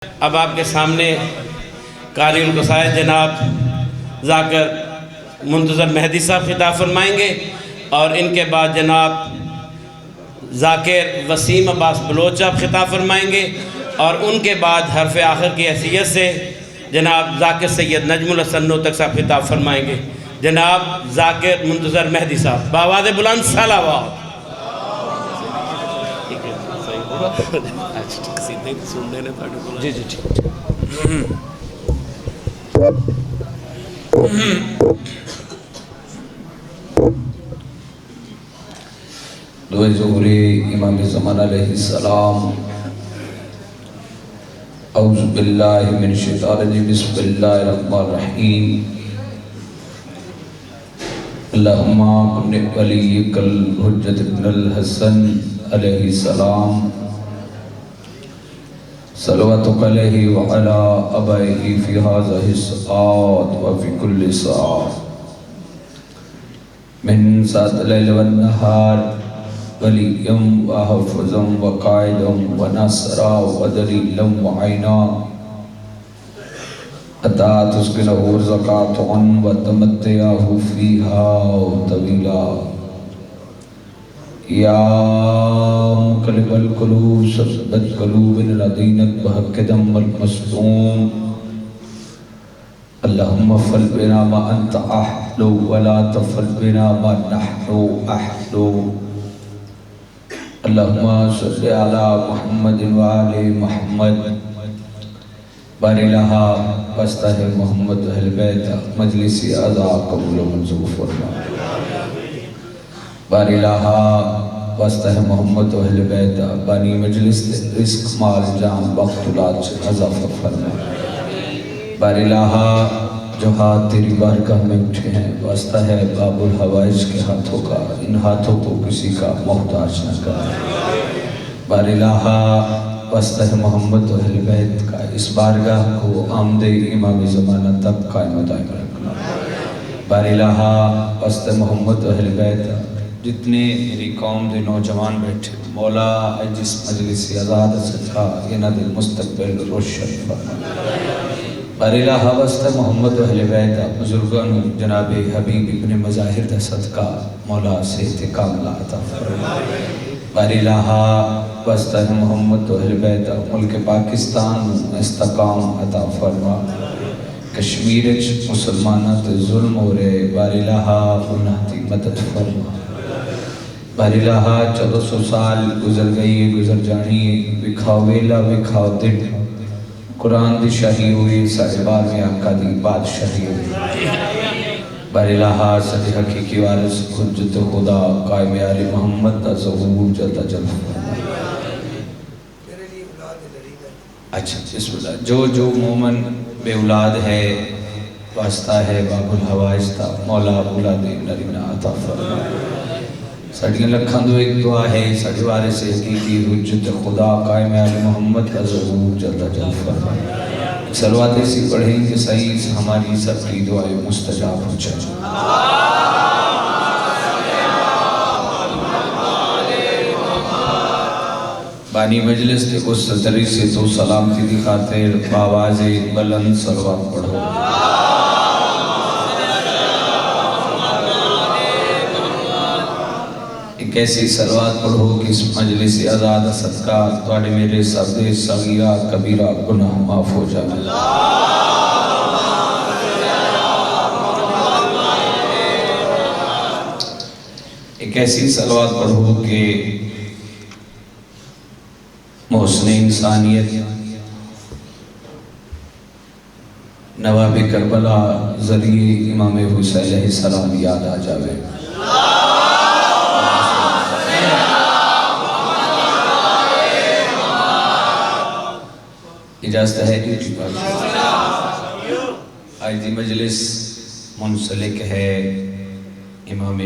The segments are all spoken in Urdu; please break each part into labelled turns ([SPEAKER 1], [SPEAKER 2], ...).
[SPEAKER 1] اب آپ کے سامنے قاری القصائد جناب ذاکر منتظر مہدی صاحب خطاب فرمائیں گے، اور ان کے بعد جناب ذاکر وسیم عباس بلوچ صاحب خطاب فرمائیں گے، اور ان کے بعد حرف آخر کی حیثیت سے جناب ذاکر سید نجم الحسن نوتک صاحب خطاب فرمائیں گے۔ جناب ذاکر منتظر مہدی صاحب بآواز بلند صلوات۔ جی جی ٹھیک۔
[SPEAKER 2] دعائے ظہور امام زمان علیہ السلام۔ اعوذ باللہ من الشیطان الرجیم، بسم اللہ الرحمن الرحیم۔ اللہم کن ولیک الحجۃ ابن الحسن علیہ السلام، صلواتک علیہ وعلا آبائہ فی ہذہ الساعات وفی کل ساعۃ من ساعۃ اللیل والنہار، ولیًا وحافظا وقائدا وناصرا ودلیلا وعینا، حتی تسکنہ زکاة وتمتعہ فیہا طویلا۔ یا مقلب القلوب ثبت قلوبنا علی دینک بحق دم المصدوم، اللہم افعل بنا ما انت اہل ولا تفعل بنا ما نحن اہل۔ اللہم صلی علی محمد وآل محمد، باری لہا وستہ محمد اہل بیت مجلسی اعضاء قبول و منظور فرما، باری لہا واسطہ محمد و اہل بیت بانی مجلس رزق مال جان وقت اولاد سے اضافہ فرما، باری لہا جو ہاتھ تیری بارگاہ میں اٹھے ہیں واسطہ ہے باب الحوائج کے ہاتھوں کا، ان ہاتھوں کو کسی کا محتاج نہ کر، باری لہا واسطہ محمد و اہل بیت کا اس بارگاہ کو آمد امام زمانہ تک قائم و دائم رکھنا، باری لہا واسطہ محمد و اہل بیت جتنے میری قوم دے نوجوان بیٹھے مولا جس مجلس آزاد صدقہ یہ دل مستقبل روشن فرما، باری لہا واسطہ محمد و اہل بیت بزرگان جناب حبیب ابن مظاہر دا صدقہ مولا صحت کاملہ عطا فرما، باری لہا واسطہ محمد و اہل بیت ملک پاکستان استقام عطا فرما، کشمیر مسلمانات ظلم ہو رہے باری لہا انہاں دی مدد فرما، باری لہا 1400 سال گزر گئی گزر جانی، وکھاو ویلا وکھاو دن، قرآن دی شاہی ہوئی صاحبان میں آقا دی بادشاہی ہوئی، باری لہا صدی حقیقی وارث حجت خدا قائم آل محمد دا ظہور جلتا جل فرما۔ اچھا بسم اللہ۔ جو مومن بے اولاد ہے واسطہ ہے باب الحوائج تا مولا اولاد نرینا عطا فرما، ساڑھیں لکھاں دو ایک دعا ہے ساڑھی وارث حقیقی حجت خدا قائم آل محمد کا ظہور جلتا جل فرما، صلوات ایسی پڑھیں کہ صحیح ہماری سب کی دعائیں مستجاب ہو جائیں۔ بانی مجلس دے کو سلطری سے تو سلامتی دی خاطر باواز بلند صلوات پڑھو۔ ایک ایسی صلوات پڑھو کہ اس مجلس آزاد صدقہ توڑے میرے سب دے صغیرہ کبیرہ گناہ معاف ہو جائے۔ ایک ایسی صلوات پڑھو کہ محسن انسانیت نواب کربلا ذریعے امام حسین علیہ السلام یاد آ جاوے۔ اجازت ہے ڈیوٹی پر آج دی مجلس منسلک ہے امام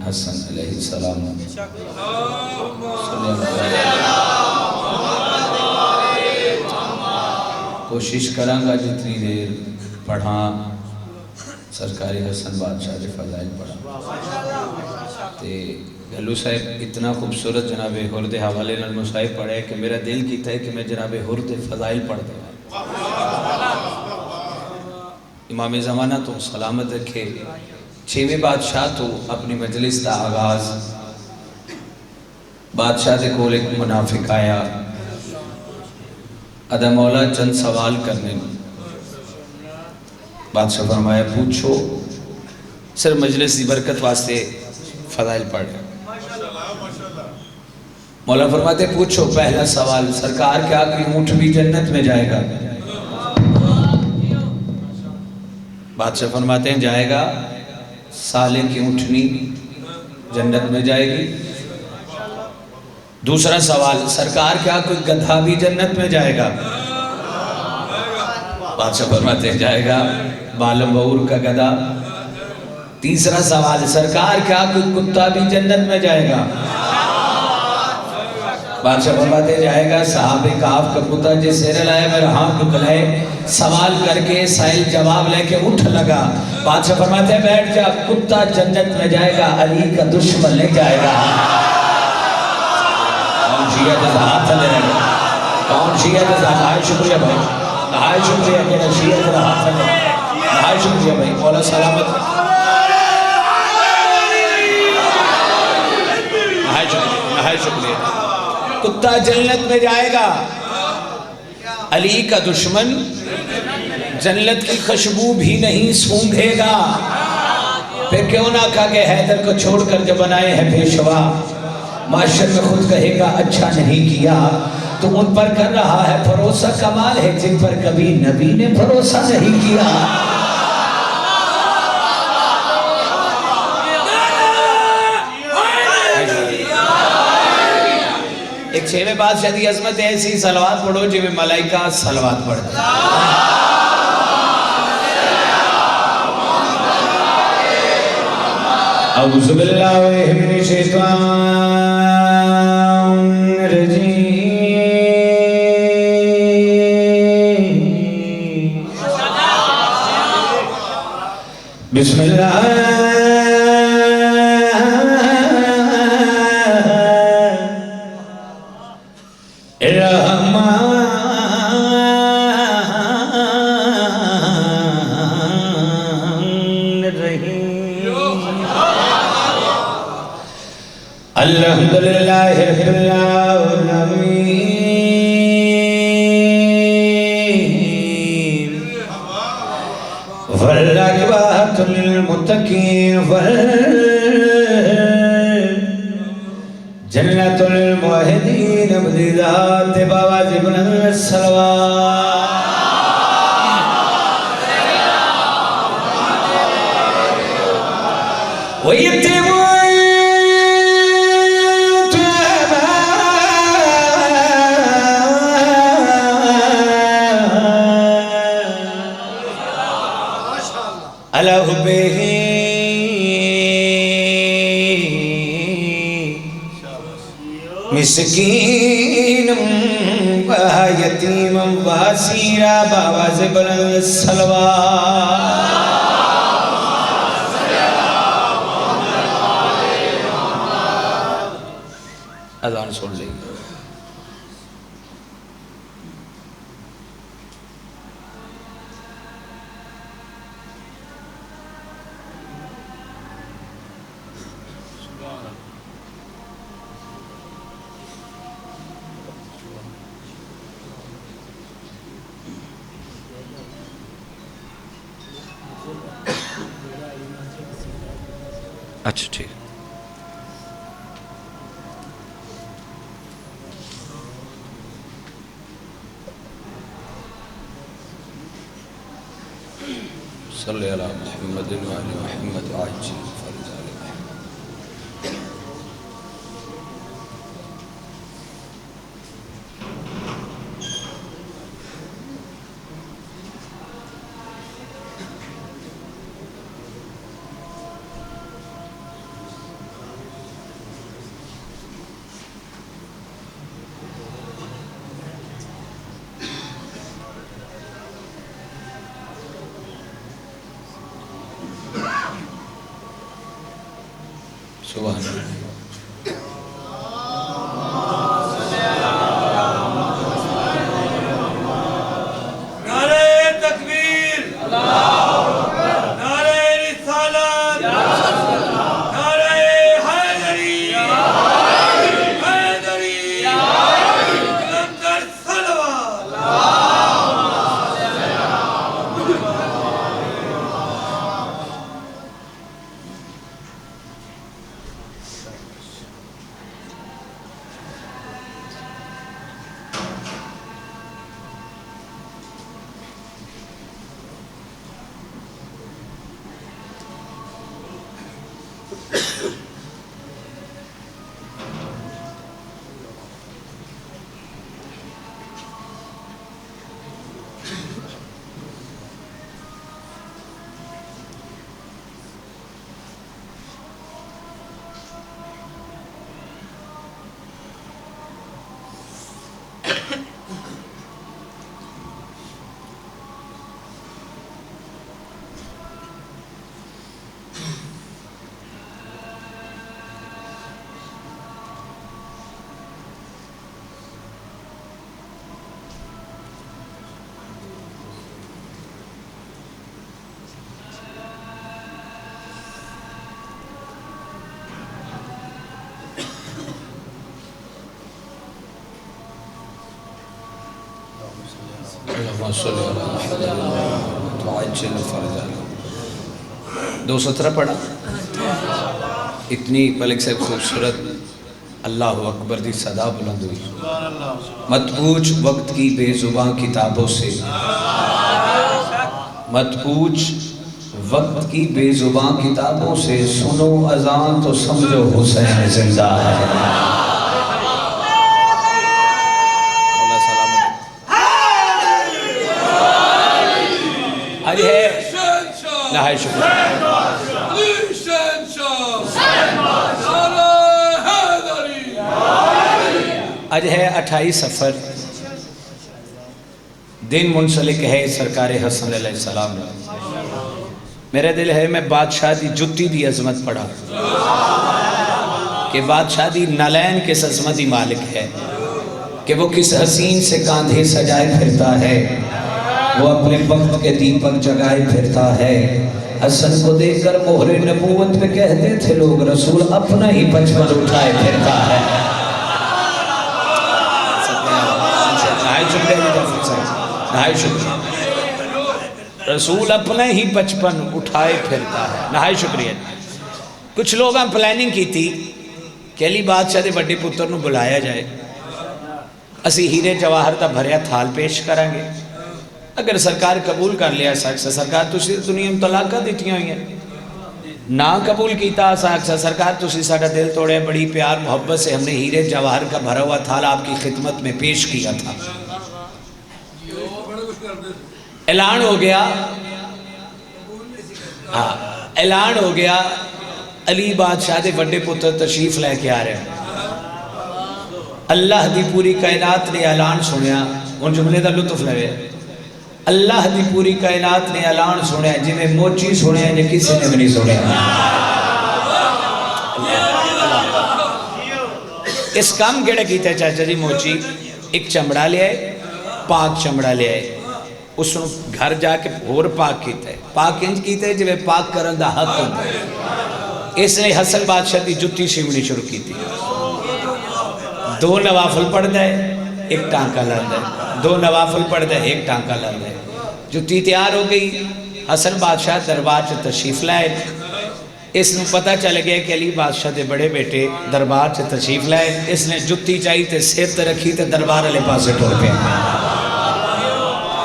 [SPEAKER 2] حسن علیہ السلام، کوشش کروں گا جتنی دیر پڑھاں سرکاری حسن بادشاہ دے فضائل پڑھاں تے گھلو صاحب اتنا خوبصورت جناب حر دے حوالے نال مصاحب پڑھے کہ میرا دل کیتا ہے کہ میں جناب حر دے فضائل پڑھ دوں، امام زمانہ تو سلامت رکھے. 6ویں بادشاہ تو اپنی مجلس دا آغاز بادشاہ دے کول ایک منافق آیا. ادا مولا چند سوال کرنے. بادشاہ فرمایا پوچھو. سر مجلس دی برکت واسطے فضائل پڑھ. مولا فرماتے پوچھو. پہلا سوال سرکار کیا کوئی اونٹ بھی جنت میں جائے گا؟ بادشاہ فرماتے ہیں جائے گا. سالے کی اونٹنی جنت میں جائے گی. دوسرا سوال سرکار کیا کوئی گدھا بھی جنت میں جائے گا؟ بادشاہ فرماتے ہیں جائے گا. بالم بور کا گدھا. تیسرا سوال سرکار کیا کوئی کتا بھی جنت میں جائے گا؟ بادشاہ فرماتے جائے گا. صحابہ کاف کا کتا جس سیر لائے میرا ہاتھ نکلائے. سوال کر کے سائل جواب لے کے اٹھ لگا. بادشاہ فرماتے ہیں بیٹھ جا. کتا جنت میں جائے گا, علی کا دشمن نہیں جائے گا. کون شیعہ جزا ہاتھ لے گا؟ کون شیعہ جزا؟ ہائے شکریہ بھائی, ہائے شکریہ کہ شیعہ جزا ہاتھ لے. ہائے شکریہ بھائی, مولا سلامت. ہائے شکریہ, ہائے شکریہ. کتا جنت میں جائے گا, علی کا دشمن جنت کی خوشبو بھی نہیں سونگھے گا. پھر کیوں نہ کہا کہ حیدر کو چھوڑ کر جو بنائے ہیں پیشوا, معاشر میں خود کہے گا اچھا نہیں کیا. تو ان پر کر رہا ہے بھروسہ. کمال ہے جن پر کبھی نبی نے بھروسہ نہیں کیا. ایک 6ویں بادشاہ دی عظمت ایسی صلوات پڑھو جو ملائکہ صلوات پڑھتے. اعوذ باللہ من الشیطان الرجیم. بسم اللہ الحمدللہ رب العالمین والعاقبۃ للمتقین جنت الموحدین بذات بابا جبران الصلوات. ویتم على حبه مسكين ويتيما واسيرا بواسب الصلوات. اذان سن لیں. اچھا ٹھیک. صلی اللہ محمد وعلی محمد عاجل فرج علی محمد. سبحان اللہ.
[SPEAKER 3] تکبیر نعرہ رسالت نعرہ حیدری حیدری کلندر صلوات
[SPEAKER 2] دو سترہ پڑھا. اتنی ملک صاحب خوبصورت اللہ اکبر دی صدا بلند ہوئی. مت پوچھ وقت کی بے زباں کتابوں سے، مت پوچھ وقت کی بے زباں کتابوں سے، سنو اذان تو سمجھو حسین زندہ ہے. آج ہے نہائی شکر آج ہے 28 سفر، دن منسلک ہے سرکار حسن علیہ السلام. میرا دل ہے میں بادشاہ دی جتی دی عظمت پڑھا کہ بادشاہ دی نالین کس عظمتی مالک ہے، کہ وہ کس حسین سے کاندھے سجائے پھرتا ہے، وہ اپنے وقت کے دیپک جگائے پھرتا ہے. حسن کو دیکھ کر مہر نبوت پہ کہتے تھے لوگ رسول اپنا ہی بچپن اٹھائے پھرتا ہے. نہائی شکریہ رسول اپنا ہی بچپن اٹھائے پھرتا ہے. نہائی شکریہ. کچھ لوگ ہم پلاننگ کی تھی کہ علی بادشاہ دے بڑے پتر نو بلایا جائے، اسی ہیرے جواہر دا بھریا تھال پیش کریں گے. اگر سرکار قبول کر لیا سرکار تسی دنیا میں طلاقہ دیتی ہوئی ہیں، نہ قبول کیتا سرکار تسی ساڑھا دل توڑے، بڑی پیار محبت سے ہم نے ہیرے جواہر کا بھرا ہوا تھال آپ کی خدمت میں پیش کیا تھا. اعلان ہو گیا، اعلان ہو گیا علی بادشاہ دے بڑے پتر تشریف لے کے آ رہے ہیں. اللہ دی پوری کائنات نے اعلان سنیا، ان جملے دا لطف لگے. اللہ دی پوری کائنات نے اعلان سنیا جی میں موچی سنیا جی کسی نے بھی نہیں سنیا. اس کام کیڑے کیتے چاچا جی موچی ایک چمڑا لے آئے، پاک چمڑا لے آئے، اس نے گھر جا کے اور پاک کیتے ہیں. پاک انج کیتے ہیں جی میں پاک کرن دا حق ہوتا ہے. اس نے حسن بادشاہ دی جتی سیونی شروع کی تھی. 2 نوافل پڑھ دے ایک ٹانکہ لڑ دے، 2 نوافل پڑھ دے ایک ٹانکہ لڑ دے. جتی تیار ہو گئی، حسن بادشاہ دربار سے تشریف لائے. اس نے پتہ چل گیا کہ علی بادشاہ دے بڑے بیٹے دربار سے تشریف لائے. اس نے جتی چاہی تے سیر تے رکھی تے دربار علی پاسے ٹھوڑ پہ.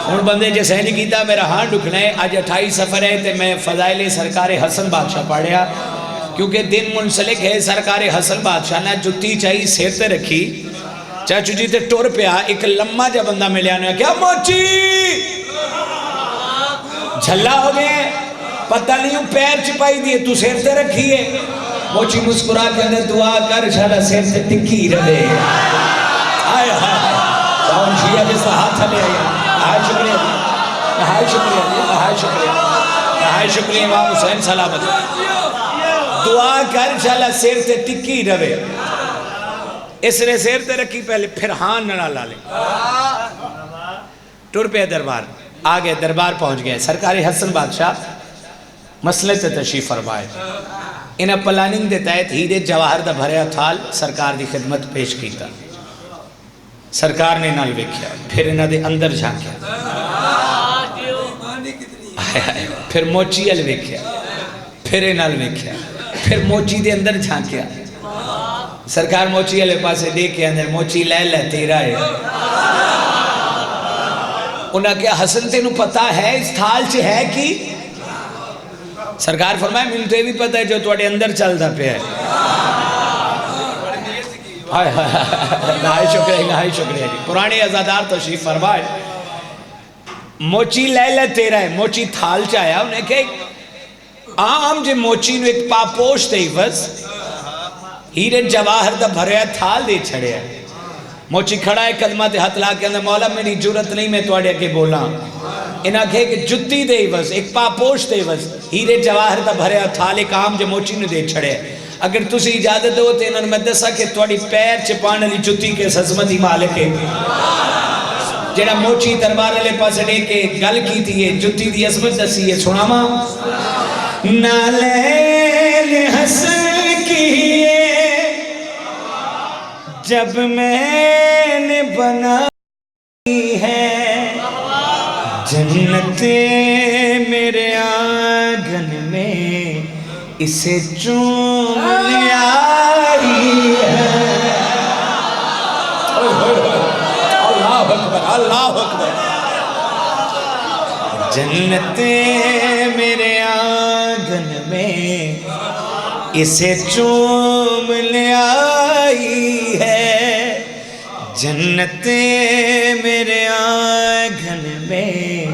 [SPEAKER 2] ان بندے جیسے نہیں کیتا میرا ہاں ڈکھنا ہے. آج 28 سفر ہے تے میں فضائل سرکار حسن بادشاہ پڑھیا، کیونکہ دن منسلک ہے سرکار حسن بادشاہ نے جتی چاہی سیر تے رکھی. چاچو جی تے ٹور پیا ایک لمحہ جب بندہ ملیا نے کیا موچی جھلا ہو گئے، پتہ نہیں ہوں پیر چپائی دیئے تو سیر تے رکھیے. موچی مسکرا کے اندر دعا کر شالا سیر تے ٹکی رہے. آئے ہائے کون شیعہ جس ہاتھ لے آیا. نہائی شکریہ، نہائی شکریہ، نہائی شکریہ، نہائی شکریہ. امام حسین سلامت دعا کر شالا سیر تے ٹکی رہے. اس نے سیر تے رکھی پہلے پھر ہاں نہ لا لے ٹور پہ دربار.
[SPEAKER 4] آگے دربار پہنچ گئے. سرکار حسن بادشاہ مسئلے تے تشریف فرمائے. انہیں پلاننگ دے تحت ہیرے جواہر دا بھریا تھال سرکار دی خدمت پیش کیتا. سرکار نے نال ویکھیا, پھر انہاں دے اندر جھانکیا, پھر موچی ال ویکھیا, پھر انہاں ویکھیا, پھر موچی دے اندر جھانکیا. سرکار موچی والے پاسے دے کے اندر موچی لے لے تیرا ہے. انہاں کہا حسن تینوں پتہ ہے اس تھال چ ہے کی؟ سرکار فرمایا مجھے تو یہ بھی پتہ ہے جو تواڈے اندر چلدا پیا ہے. نہائی شکریہ جی. پرانے عزادار تشریف فرمائے. موچی لے لے تیرا ہے, موچی تھال چ آیا. انہیں کہا عام جے موچی نو ایک پاپوش دے بس ہیرے جواہر دا بھریا تھال دے چھڑیا. موچی کھڑا ہے قدمہ تے ہاتھ لا کے اندر مولا میری جرت نہیں میں تواڈے اگے بولاں. انہاں کہے کہ جتی دے بس ایک پاپوش دے بس ہیرے جواہر دا بھریا تھال ایک عام جے موچی نو دے چھڑیا. اگر تسی اجازت دو تے انہاں میں دسا کہ تواڈی پیر چپان والی جتی کے عظمت ہی مالک ہے. جڑا موچی دربار والے پاسے دے کے گل کیتی ہے جتی دی عظمت دسی ہے. سناواں نالین حسن کی جب میں نے بنائی ہے جنت میرے آنگن میں اسے چوم لے آئی ہے. اللہ اکبر اللہ اکبر. جنت میرے آنگن میں اسے چوم لے آئی ہے. جنت میرے آنگن میں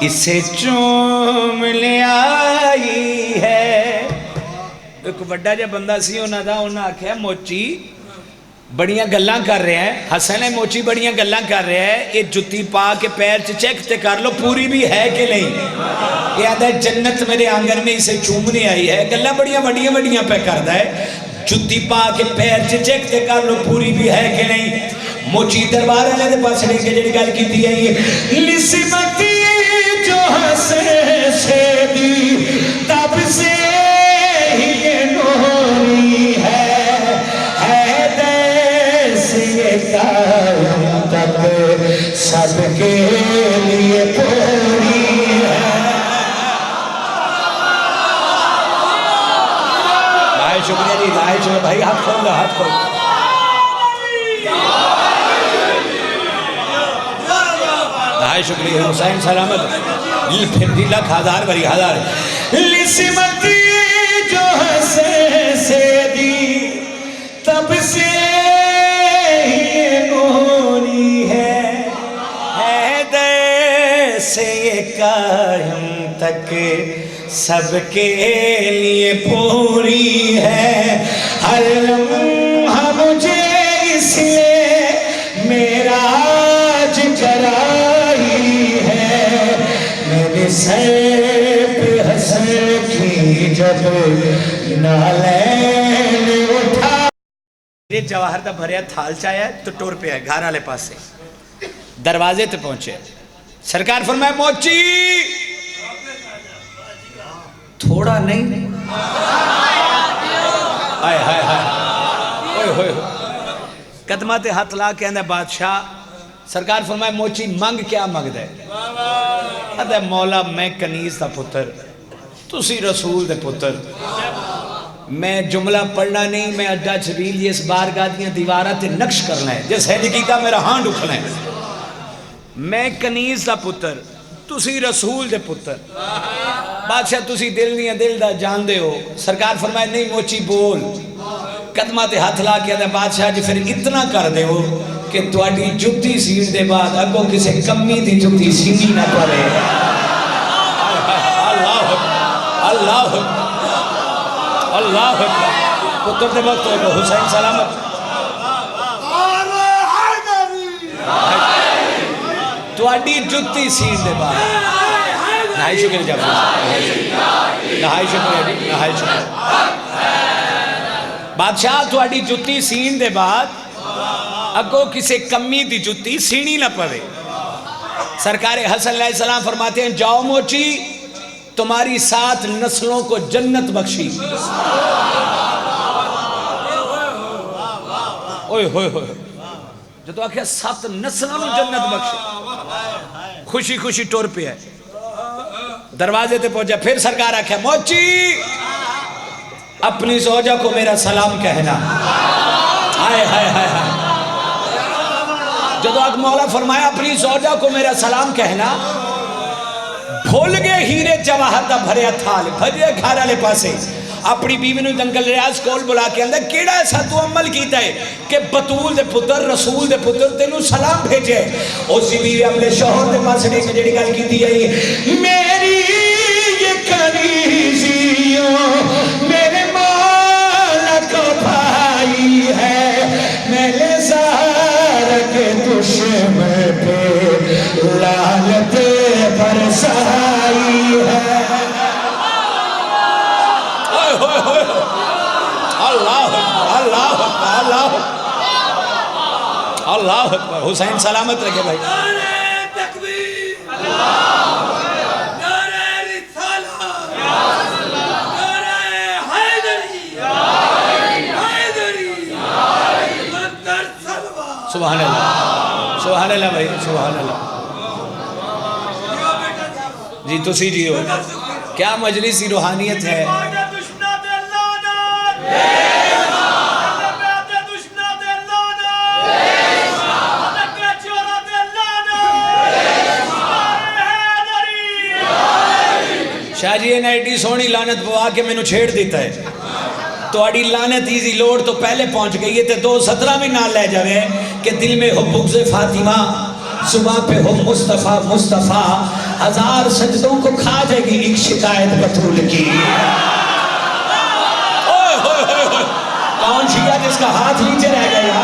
[SPEAKER 4] اسے چوم لے آئی ہے. ایک بڑا جا بندہ سی انہاں دا, انہاں آکھیا موچی بڑیاں گلاں کر رہے ہیں. حسن ہے موچی بڑیاں گلاں کر رہے ہیں, یہ جتی پا کے پیر سے چیک تے کر لو پوری بھی ہے کہ نہیں. یہ آدھا ہے جنت میرے آنگن میں اسے چومنے آئی ہے. گلاں بڑیاں وڈیاں وڈیاں پہ کردا ہے. جتی پا کے پیر سے چیک تے کر لو پوری بھی ہے کہ نہیں. موچی دربار والے دے پاس لے کے جڑی گل کیتی ہے یہ لسمتی جو حسن سے دی تب سے ہی یہ نوری ہے تک سب کے لیے پوری ہے. بھائی شکریہ جی, بھائی شکریہ بھائی. ہاتھ کھول دو, ہاتھ کھول. بھائی شکریہ حسین سلامت. پھر بھی لکھ ہزار بری ہزار. لسمتی جو حسن سے دی تب سے سے یہ قائم تک سب کے لیے پوری ہے. ہر لمحہ مجھے اس لیے معراج کرائی ہے. میں نے سر پہ حسن کی جب نالین اٹھا. یہ جواہر دا بھریا تھال چایا ہے تو ٹور پہ ہے گھر والے پاس سے. دروازے تے پہنچے. سرکار فرمائے موچی تھوڑا نہیں. آئے ہائے ہائے ہوئے قدمہ تے ہاتھ لا کے اندر بادشاہ. سرکار فرمائے موچی منگ کیا منگ دے. ادھے مولا میں کنیز دا پتر تسی رسول دے پتر. میں جملہ پڑھنا نہیں, میں اڈا جبریل یہ اس بارگاہ دیاں دیوارہ تے نقش کرنا ہے جس ہے جکیتا میرا ہاں ڈکھنا ہے. میں کنیز دا پتر تسی رسول دے پتر. بادشاہ تسی دل نہیں دل دا جان دے ہو. سرکار فرمائے نہیں موچی بول. قدمہ تے ہاتھ لا کے بادشاہ جی پھر اتنا کر دے ہو کہ تواڈی جتی سین دے بعد اگوں کسے کمی دی جتی سینی نہ پڑے. اللہ اللہ اللہ پتر دے وقت ہوئے حسین سلامت. تواڈی جتی سین دے بعد. نہائی شکر جب نہائی شکر جی نہائی شکر. بادشاہ تواڈی جتی سین دے بعد اگو کسے کمی دی جتی سینی نہ پوے. سرکار حسن علیہ السلام فرماتے ہیں جاؤ موچی تمہاری 7 نسلوں کو جنت بخشی. اوئے ہوئے ہوئے جو تو آکھیا 7 نسلوں جنت بخشی. خوشی خوشی ٹور پہ ہے دروازے تے پہنچا. پھر سرکار آکھیا موچی اپنی زوجہ کو میرا سلام کہنا. ہائے ہائے ہائے ہائے جدو آگ مولا فرمایا اپنی زوجہ کو میرا سلام کہنا. بھول گئے ہیرے جواہر دا بھریا تھال بھجے گھارا لے پاسے اپنی بیوی نو جنگل ریاض کول بلا کے اندر کیڑا ایسا تو عمل کیتا ہے کہ بطول دے پتر رسول دے پتر تینو سلام بھیجے. اسی بیوی اپنے شوہر دے پاس نے جڑی گل کیتی ہے میری یہ کنیزیوں میرے مولا کو بھائی ہے میرے سارک دشمن پہ لعنت برسائی ہے. اللہ اللہ اللہ اللہ اکبر. حسین سلامت رکھے بھائی.
[SPEAKER 3] نعرہ تکبیر نعرہ رسالت نعرہ حیدری حیدری منتر سلوات.
[SPEAKER 4] سبحان اللہ سبحان اللہ بھائی سبحان اللہ. جی تسی جی ہو کیا مجلسی روحانیت ہے. شاہ جی نے ایڈی سونی لانت پوا کے میں نو چھیڑ دیتا ہے تو اڑی لانت ایزی لوڈ تو پہلے پہنچ گئی ہے تے 2:17 میں نہ لے جاوے کہ دل میں ہو بغض فاطمہ صبح پہ ہو مصطفیٰ مصطفیٰ 1000 سجدوں کو کھا جائے گی ایک شکایت بطول کی. کون شیعہ جس کا ہاتھ نیچے رہ گیا.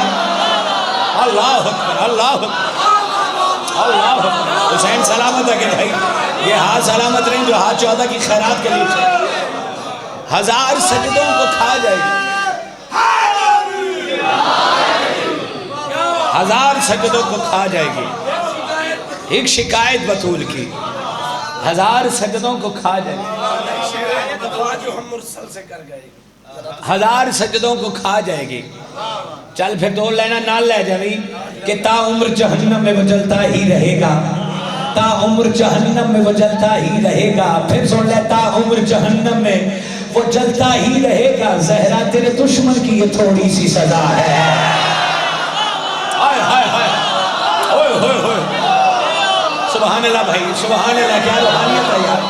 [SPEAKER 4] اللہ اکبر اللہ اکبر اللہ اکبر. حسین سلامت ہے کہ بھائی یہ ہاتھ سلامت رہیں جو ہاتھ 14 کی خیرات کے لیے تھے. 1000 سجدوں کو کھا جائے گی 1000 سجدوں کو کھا جائے گی ایک شکایت بطول کی. 1000 سجدوں کو کھا جائے گی
[SPEAKER 3] جو ہم مرسل سے کر گئے
[SPEAKER 4] 1000 سجدوں کو کھا جائے گی. چل پھر 2 لینا نہ لے جاوی کہ تا عمر جہنم میں وہ جلتا ہی رہے گا تا عمر جہنم میں وہ جلتا ہی رہے گا. پھر سن لے تا عمر جہنم میں وہ جلتا ہی رہے گا. زہرا تیرے دشمن کی یہ تھوڑی سی سزا ہے. آئے ہائے ہائے اوئے ہوئے ہوئے سبحان اللہ بھائی سبحان اللہ. کیا روحانیت ہے یار.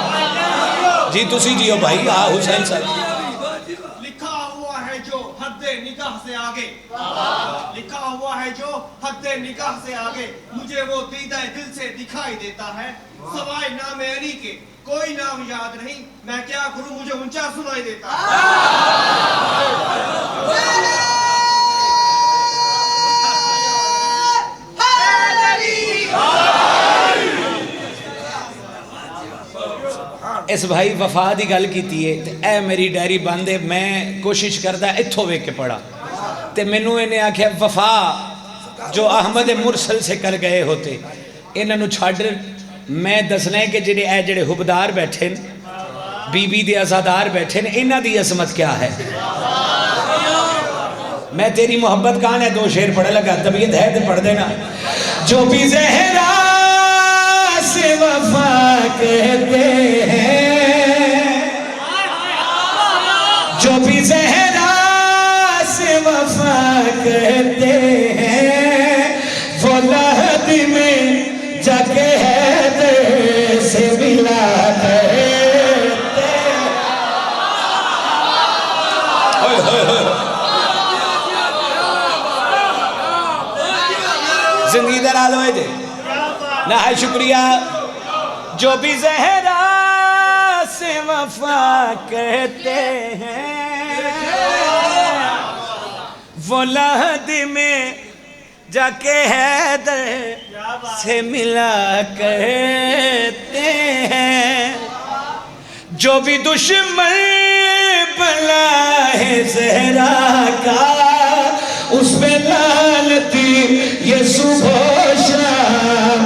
[SPEAKER 4] جی تسی جیو بھائی حسین صاحب.
[SPEAKER 5] لکھا ہوا ہے جو حد نگاہ سے آگے لکھا ہوا ہے جو حد نگاہ سے آگے مجھے وہ دیدہ دل سے دکھائی دیتا ہے. سوائے نام علی کے کوئی نام یاد نہیں میں کیا کروں مجھے اونچا سنائی دیتا ہے.
[SPEAKER 4] اس بھائی وفا دی گل کیتی ہے اے میری ڈائری بند ہے میں کوشش کرتا اتھو ویک کے پڑھا تے مینوں انہیں آکھیا وفا جو احمد مرسل سے کر گئے ہوتے انہاں نو چھڈ میں دسنا ہے کہ جڑے حبدار بیٹھے بی بی دے ازادار بیٹھے انہاں دی عظمت کیا ہے. میں تیری محبت کہاں ہے 2 شعر پڑھ لگا طبیعت ہے تے پڑھ دینا. جو بھی زہرا سے وفا کہتے ہیں جو بھی زہرا سے وفا کہتے ہیں وہ لحد میں جا کے حیدر سے ملا کرتے زندگی در آل ہوئے دے نہ ہے شکریہ. جو بھی زہرا سے وفا کہتے ہیں وہ لحد میں جا کے حیدر سے ملا کہتے ہیں. جو بھی دشمن بلا ہے زہرا کا اس پہ لعنتی یہ صبح و شام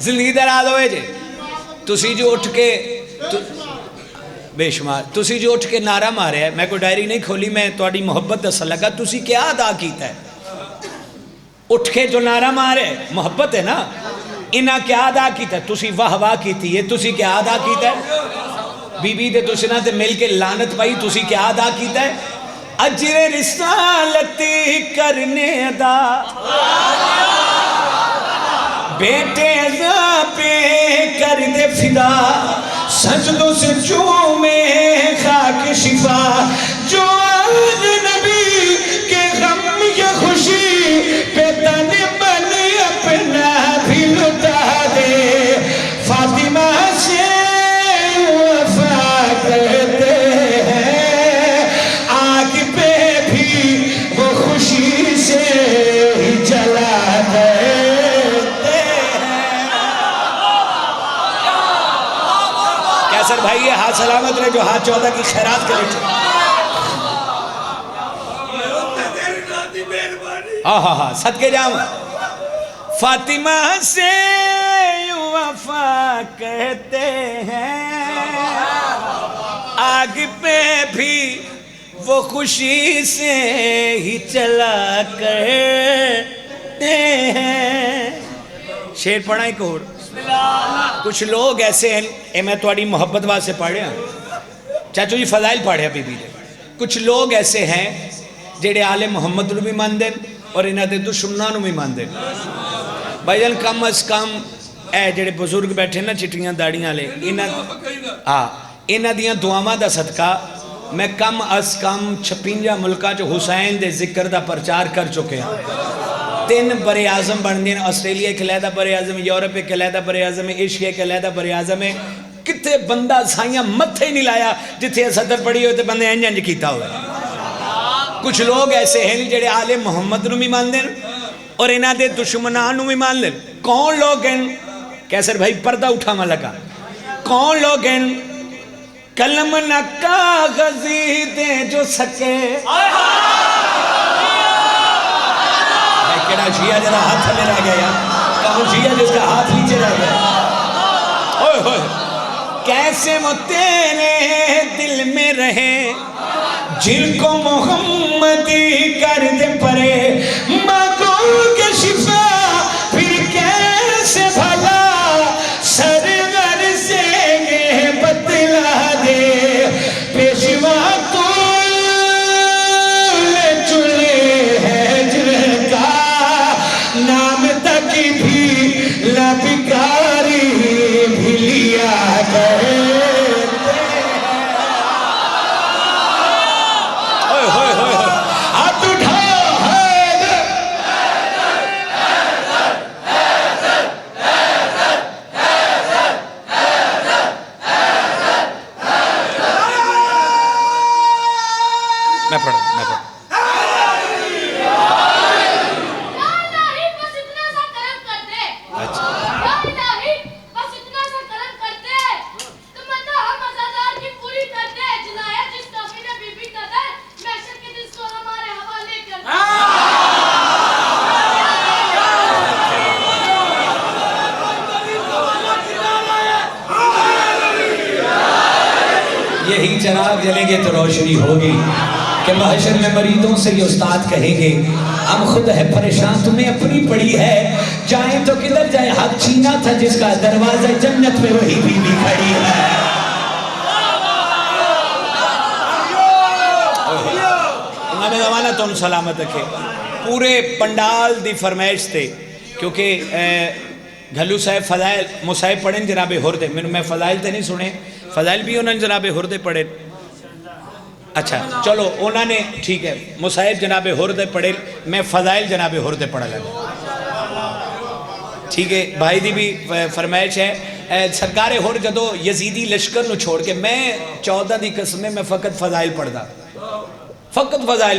[SPEAKER 4] زندگی دراز ہوئے جے تسی جو اٹھ کے بے شمار تسی جو اٹھ کے نعرہ مارے ہے، میں کوئی ڈائری نہیں کھولی، میں تواڈی محبت دسن لگا، تسی کیا ادا کیتا ہے؟ اٹھ کے جو نعرہ مارے محبت ہے نا، انہاں کیا ادا کیتا ہے؟ تسی واہ واہ کیتی ہے، تسی کیا ادا کیتا ہے؟ بی بی دے تسنا تے مل کے لعنت پائی، تسی کیا ادا کیتا ہے؟ اجر رسالتی کرنے ادا بیٹے ازاں پہ کر دے فدا، سجدوں سے چومے خاک شفا، جو آج نبی کے غم یا خوشی پہ تن من اپنا بھی لٹا دے، فاطمہ سے وفا کرتے ہیں، آگ پہ بھی وہ خوشی سے ہی جلا دے۔ سر بھائی یہ ہاتھ سلامت رہے جو ہاتھ 14 کی خیرات کے لیے ہاں صدقے جاؤں۔ فاطمہ سے وفا کہتے ہیں، آگ پہ بھی وہ خوشی سے ہی چلا کرتے ہیں۔ شیر پڑھا ایک اور، کچھ لوگ ایسے ہیں، اے میں تواڈی محبت واسطے پڑھ رہا ہوں، چاچو جی فضائل پڑھے بی بی دے، کچھ لوگ ایسے ہیں جڑے آل محمد نو بھی مان دیں اور انہاں دے دشمناں نو بھی مان دیں۔ بھائی جان کم از کم اے جڑے بزرگ بیٹھے نا چٹیاں داڑیاں لے، انہاں دیاں دعاواں دا صدقہ میں کم از کم 56 ملکاں جو حسین دے ذکر دا پرچار کر چکے ہیں۔ 3 برے اعظم بن دین، آسٹریلیا ایک علیحدہ برے اعظم ہے، یورپ ایک علیحدہ برے اعظم ہے، ایشیا ایک علیحدہ برے اعظم ہے، کتے بندہ سائیاں متھے ہی نہیں لایا جتھے صدر پڑھی ہوئے تے بندے انج کیتا ہوئے۔ کچھ لوگ ایسے ہیں جڑے آل محمد نو بھی مان دین اور انہاں دے دشمنان نو بھی مان دین۔ کون لوگ ہیں؟ کیسر بھائی پردہ اٹھاوا لگا، کون لوگ ہیں؟ قلم نہ کاغذی دے جو سکے، کیڑا شیعہ جڑا ہاتھ تھلے رہ گیا یار، کون شیعہ جس کا ہاتھ نیچے رہ گیا؟ اوئے ہوئے کیسے وہ تیرے دل میں رہے جن کو محمدی کر دے پرے، مانگو کے شفا پھر کیسے بھلا سرور سے یہ بتلا دے، پیشوا تو چلے ہے جن کا نام تک بھی لبکاری بھی لیا کرتے ہیں۔ ہاتھ اٹھاؤ حیدر، میں پڑھوں یہی چراغ جلیں گے تو روشنی ہوگی کہ محشر میں مریدوں سے یہ استاد کہیں گے ہم خود ہے پریشان تمہیں اپنی پڑی ہے، جائیں تو کدھر جائیں، حق چھینا تھا جس کا دروازہ جنت میں وہی بی بی کھڑی ہے۔ امام زمانہ تو ان سلامت رکھے، پورے پنڈال دی فرمائش تھے کیونکہ گھلو صاحب فضائل مصاحب پڑھیں جناب ہردے، میں فضائل تے نہیں سنے، فضائل بھی انہوں نے جناب ہردے پڑھے، اچھا چلو انہوں نے ٹھیک ہے مصاحب جناب ہردے پڑھے، میں فضائل جناب ہردے پڑھا لگا، ٹھیک ہے بھائی دی بھی فرمائش ہے۔ سرکار ہور جدو یزیدی لشکر نو چھوڑ کے میں 14 دی قسمیں میں فقط فضائل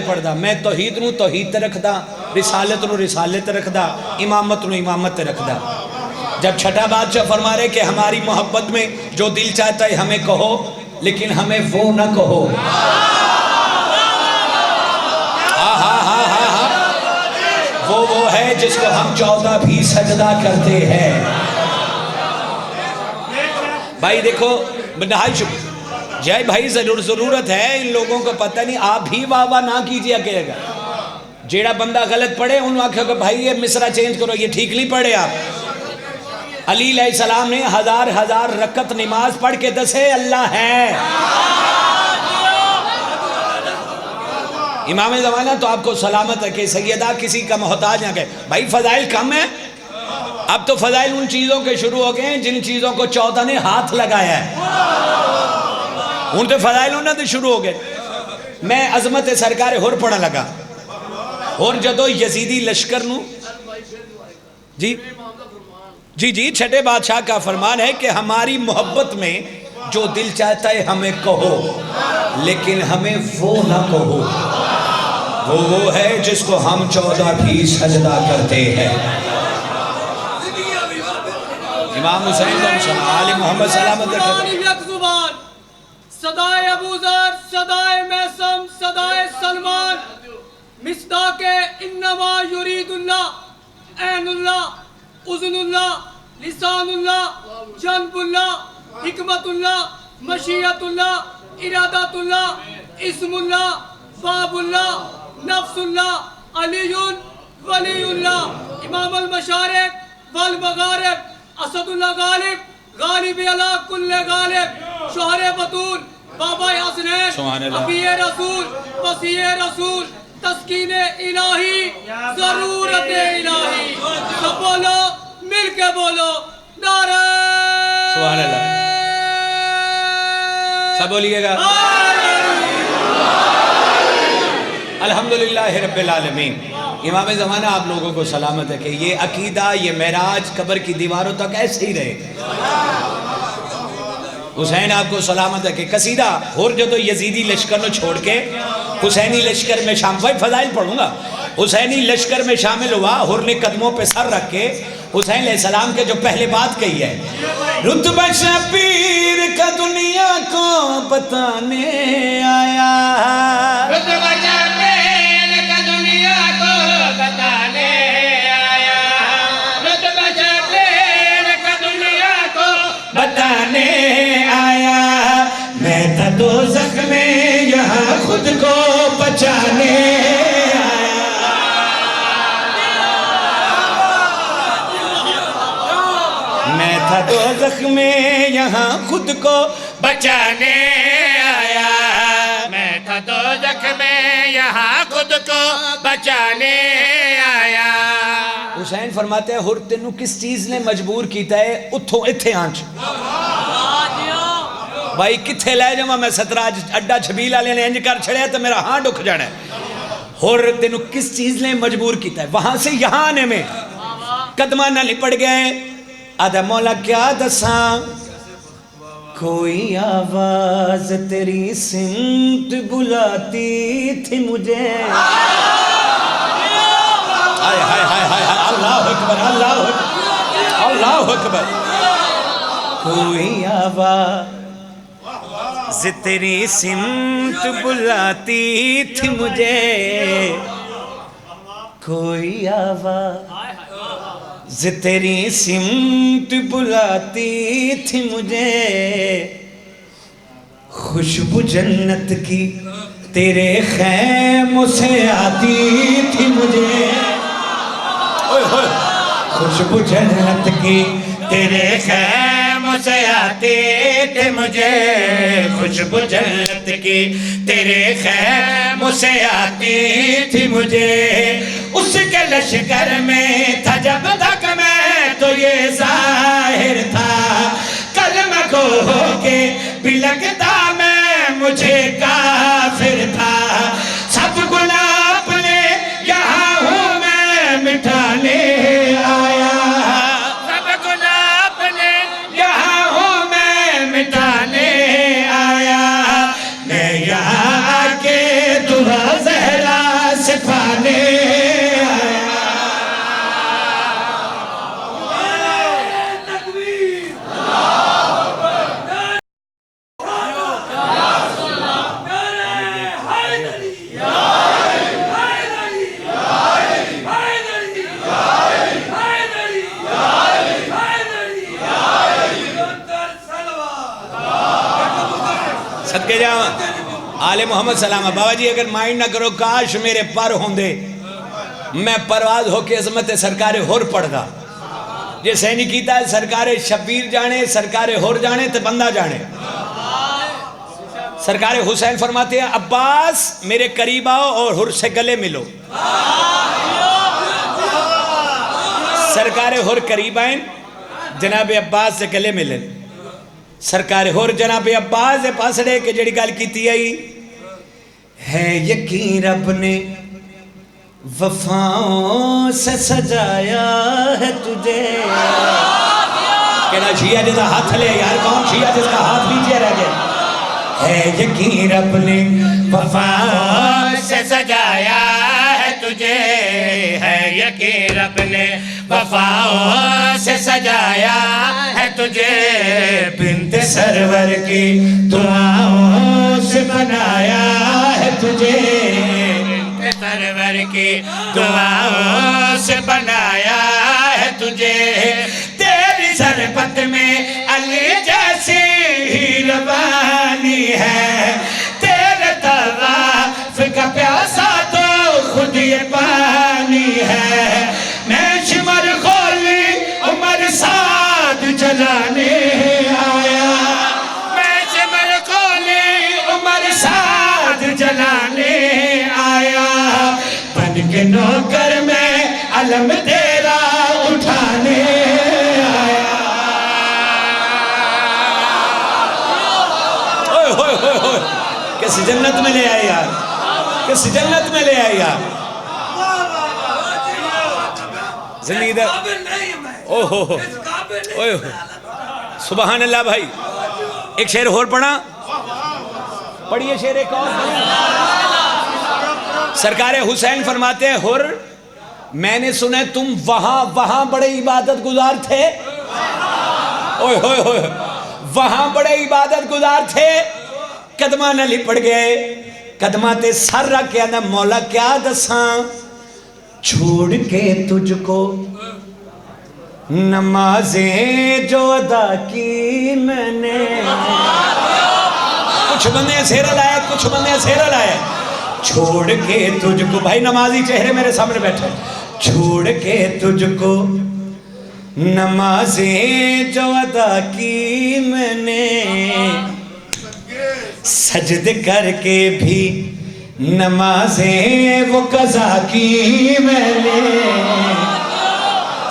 [SPEAKER 4] پڑھدا میں توحید نو توحید تے رکھدا رسالت نو رسالت تے رکھدا امامت نو امامت تے رکھدا جب چھٹا بادشاہ فرما رہے کہ ہماری محبت میں جو دل چاہتا ہے ہمیں کہو لیکن ہمیں وہ نہ کہو وہ ہے جس کو ہم 14 بھی سجدہ کرتے ہیں بھائی دیکھو نہائی شکر جائے بھائی ضرورت ہے ان لوگوں کو پتہ نہیں آپ بھی واہ نہ کیجئے کہے گا جیڑا بندہ غلط پڑھے انہوں آکھے کہ بھائی یہ مصرع چینج کرو یہ ٹھیک نہیں پڑھے آپ علی علیہ السلام نے ہزار رکعت نماز پڑھ کے دسے اللہ ہے امام زمانہ تو آپ کو سلامت رکھے سیدہ کسی کا محتاج نہ کہے بھائی فضائل کم ہے اب تو فضائل ان چیزوں کے شروع ہو گئے ہیں جن چیزوں کو 14 نے ہاتھ لگایا ہے ان تو فضائل انہوں نے شروع ہو گئے میں عظمت سرکار ہور پڑھا لگا اور جدو یزیدی لشکر نو جی چھٹے بادشاہ کا فرمان ہے کہ ہماری محبت میں جو دل چاہتا ہے ہمیں کہو لیکن ہمیں وہ نہ کہو وہ ہے جس کو ہم 14 بھی سجدہ کرتے ہیں امام حسین علی محمد سلامت
[SPEAKER 5] زبان صدائے ابو ذر صدائے میسم صدائے سلمان مصداق انما یرید اللہ عین اللہ اذن اللہ لسان اللہ جنب اللہ حکمت اللہ مشیت اللہ ارادت اللہ اسم اللہ باب اللہ نفس اللہ علی ولی اللہ امام المشارق والمغارب اسد اللہ غالب غالب علی کل غالب شوہر بطول بابا حسنین ابی رسول وسیع رسول تسکین الہی ضرورت الہی سب بولو مل کے بولو نعرہ
[SPEAKER 4] سبحان اللہ سب بولیے گا الحمدللہ رب العالمین امام زمانہ آپ لوگوں کو سلامت ہے کہ یہ عقیدہ یہ معراج قبر کی دیواروں تک ایسے ہی رہے حسین آپ کو سلامت ہے کہ قصیدہ اور جو تو یزیدی لشکر نو چھوڑ کے حسینی لشکر میں شامل فضائل پڑھوں گا حسینی لشکر میں شامل ہوا اور نے قدموں پہ سر رکھ کے حسین علیہ السلام کے جو پہلے بات کہی ہے رتبہ شبیر کا دنیا کو بتانے آیا رتبہ شبیر کا دنیا کو بتانے آیا رتبہ شبیر کا دنیا کو بتانے آیا میں تھا دوزخ میں یہاں خود کو بچانے دوزخ میں یہاں خود کو بچانے آیا میں تھا دوزخ میں یہاں خود کو بچانے آیا حسین فرماتے ہیں ہر تینو کس چیز نے مجبور کیتا ہے اتھو اتھے آنچ بھائی کتھے لے جاؤں میں ستراج اڈا چھبیل آلے نے انج کر چھڑیا تو میرا ہاں ڈکھ جانا ہے ہر تینو کس چیز نے مجبور کیتا ہے وہاں سے یہاں آنے میں قدمہ نہ لپٹ گئے آدھا مولا کیا دساں کوئی آواز تیری سمت بلاتی تھی مجھے اللہ اکبر اللہ اکبر اللہ اکبر کوئی آواز تیری سمت بلاتی تھی مجھے کوئی آواز تیری سمت بلاتی تھی مجھے خوشبو جنت کی تیرے خیموں سے آتی تھی مجھے خوشبو جنت کی تیرے خیموں سے آتی تھی مجھے خوشبو جنت کی تیرے خیموں سے آتی تھی مجھے اس کے لشکر میں تھا جب تک میں تو یہ ظاہر تھا کلمہ کو ہو کے بھی لگتا میں مجھے کافر تھا سب گناہ اپنے یہاں ہوں میں مٹھانے آیا سب گناہ اپنے یہاں صدقے جا آل محمد سلامہ بابا جی اگر مائنڈ نہ کرو کاش میرے پر ہوندے میں پرواز ہو کے عظمت سرکار ہور پڑھ دا جے سینی کیتا ہے سرکار شبیر جانے سرکار ہور جانے تے بندہ جانے سرکار حسین فرماتے ہیں عباس میرے قریب آؤ اور ہر سے گلے ملو سرکار ہر قریب آئیں جناب عباس سے گلے ملیں سرکار ہور جناب عباس پاسڑے کہ جڑی گل کیتی آئی ہے یقین رب نے وفاؤں سے سجایا ہے تجھے کہنا شیعہ جس کا ہاتھ لے یار کون شیعہ جس کا ہاتھ لیجئے رہ گئے ہے یقین رب نے وفاؤں سے سجایا ہے تجھے ہے یقین رب نے وفاؤں سے سجایا ہے تجھے بنت سرور کی دعاؤں سے بنایا ہے تجھے بنت سرور کی دعاؤں سے بنایا ہے تجھے تیری ضربت میں علی جیسی ہی روانی ہے تیرے طواف کا پیاسا تو خود یہ پانی ہے میں شمر کھولی عمر سعد جلانے آیا میں شمر کھولی عمر سعد جلانے آیا بن کے نوکر میں علم تیرا اٹھانے آیا کس جنت میں لے آئے یار کس جنت میں لے آئے یار زندگی در اوہ سبحان اللہ بھائی ایک شعر اور پڑھا پڑھئے شعر ایک اور سرکار حسین فرماتے ہیں ہر میں نے سنے تم وہاں بڑے عبادت گزار تھے اوہ ہوئے ہوئے وہاں بڑے عبادت گزار تھے قدمہ نہ لپڑ گئے قدمہ تے سر رکھ کے اندھا مولا کیا دساں چھوڑ کے تجھ کو نمازیں جو ادا کی میں نے کچھ بندے سیرہ لائے کچھ بندے سیرہ لائے چھوڑ کے تجھ کو بھائی نمازی چہرے میرے سامنے بیٹھے چھوڑ کے تجھ کو نمازیں جو ادا کی میں نے سجد کر کے بھی نمازیں وہ قضا کی میں نے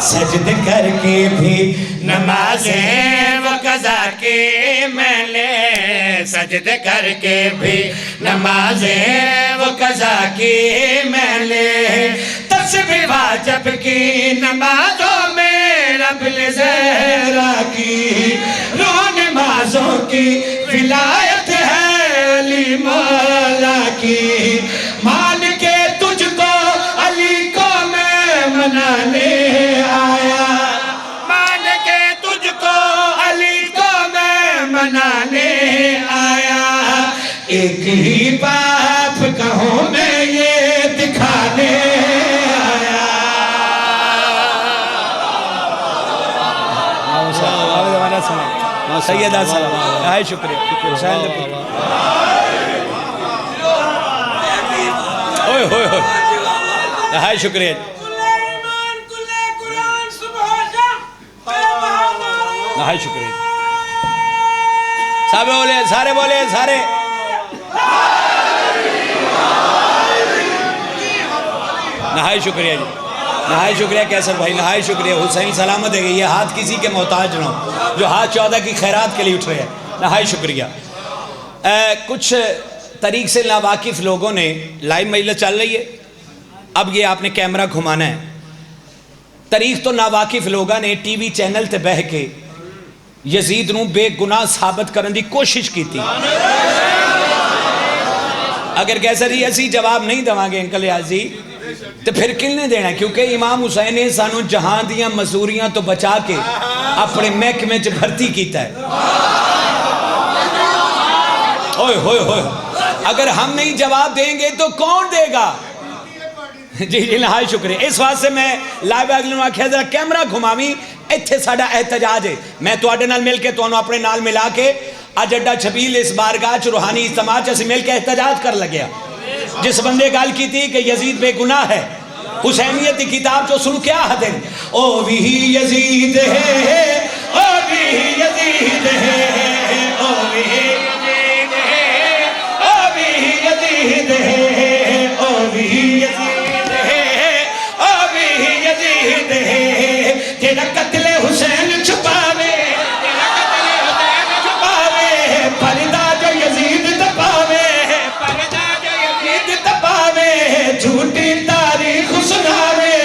[SPEAKER 4] سجد کر کے بھی نمازیں وہ قضا کی میں نے سجد کر کے بھی نمازیں وہ قضا کی میں نے تسبیح واجب کی نمازوں میں رب زہرا کی رو نمازوں کی ولایت ہے علی مولا کی مان کے تجھ کو علی کو میں منانے آیا مان کے تجھ کو علی کو میں منانے آیا ایک ہی باپ کہوں میں یہ دکھانے آیا سیدہ سلام آئے شکریہ حسین ہوئے ہوئے ہوئے آئے شکریہ آئے شکریہ سب بولے سارے بولے سارے نہائی شکریہ جی نہائی شکریہ کیسر بھائی نہائی شکریہ حسین سلامت ہے یہ ہاتھ کسی کے محتاج نہ ہو جو ہاتھ 14 کی خیرات کے لیے اٹھ رہے ہیں نہائی شکریہ کچھ طریق سے ناواقف لوگوں نے لائیو مجلس چل رہی ہے اب یہ آپ نے کیمرہ گھمانا ہے طریق تو ناواقف لوگوں نے ٹی وی چینل تے بہ کے یزید نو بے گناہ ثابت کرنے دی کوشش کی تھی اگر کیسا رہی ایسی جواب نہیں دواں گے انکل یازی تو پھر کل نہیں دینا کیونکہ امام حسین نے سانو جہاں دیاں مزوریاں تو بچا کے اپنے محکمے میں بھرتی کیتا ہے اوئے ہوئے ہوئے اگر ہم نہیں جواب دیں گے تو کون دے گا جی جی نہائی شکریہ اس واسطے میں لائیو اگلے نو آکھیا ذرا کیمرہ گھماویں ایتھے ساڈا احتجاج ہے میں تواڈے نال مل کے تانوں اپنے نال ملا کے اج اڈا چھبیل اس بارگاہ چ روحانی اجتماع چ اسی مل کے احتجاج کر لگیا جس بندے گل کی تھی کہ یزید بے گناہ ہے حسینیت کی کتاب جو سن کیا حدن او بھی یزید ہے او بھی یزید ہے او بھی یزید ہے او بھی یزید ہے او بھی یزید ہے او بھی یزید ہے تیرا قتل حسین چھپاوے تیرا قتل حسین چھپاوے پردہ جو یزید دباوے پردہ جو یزید دباوے جھوٹی تاریخ سناوے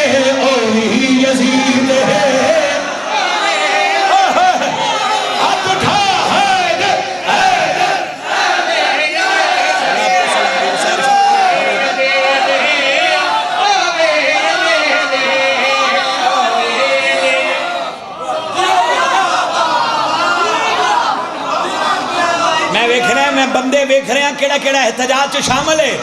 [SPEAKER 4] او بھی یزید ہے ہاتھ اٹھا حیدر حیدر میں ویکھ رہا میں بندے ویکھ رہا کیڑا کیڑا احتجاج چ شامل ہے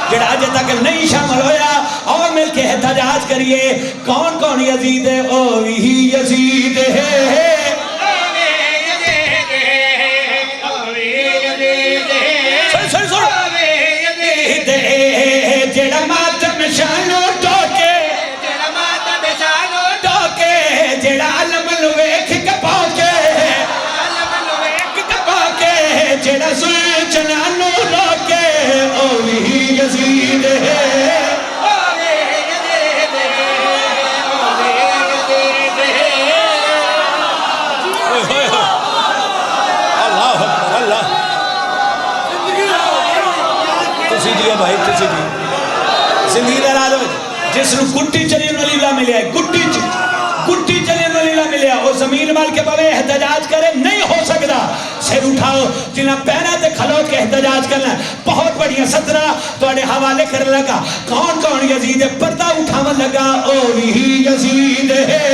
[SPEAKER 4] جڑا اج تک نہیں شامل ہویا اور مل کے احتجاج کریے کون کون یزید ہے او بھی یزید ہے سن سن سن جڑا ماتم شانو ٹوکے جڑا ماتم شانو ٹوکے جڑا علم نو ویکھ کے پاکے علم نو ویکھ کے پاکے جڑا سن چنانو روکے او بھی یزید ہے اللہ اکبر اللہ تسی جی بھائی تسی جی زندگی دا راز جس نو گٹی چلی انہوں لیلہ ملیا ہے گٹی چلی انہوں لیلہ ملیا وہ زمین مال کے پاوے احتجاج کرے نہیں ہو سکتا سر اٹھاؤ جنہاں پہنا تے کھلو کے احتجاج کرنا بہت بڑی سترہ توڑے حوالے کر لگا کون کون یزید پردہ اٹھاوا لگا او بھی یزید ہے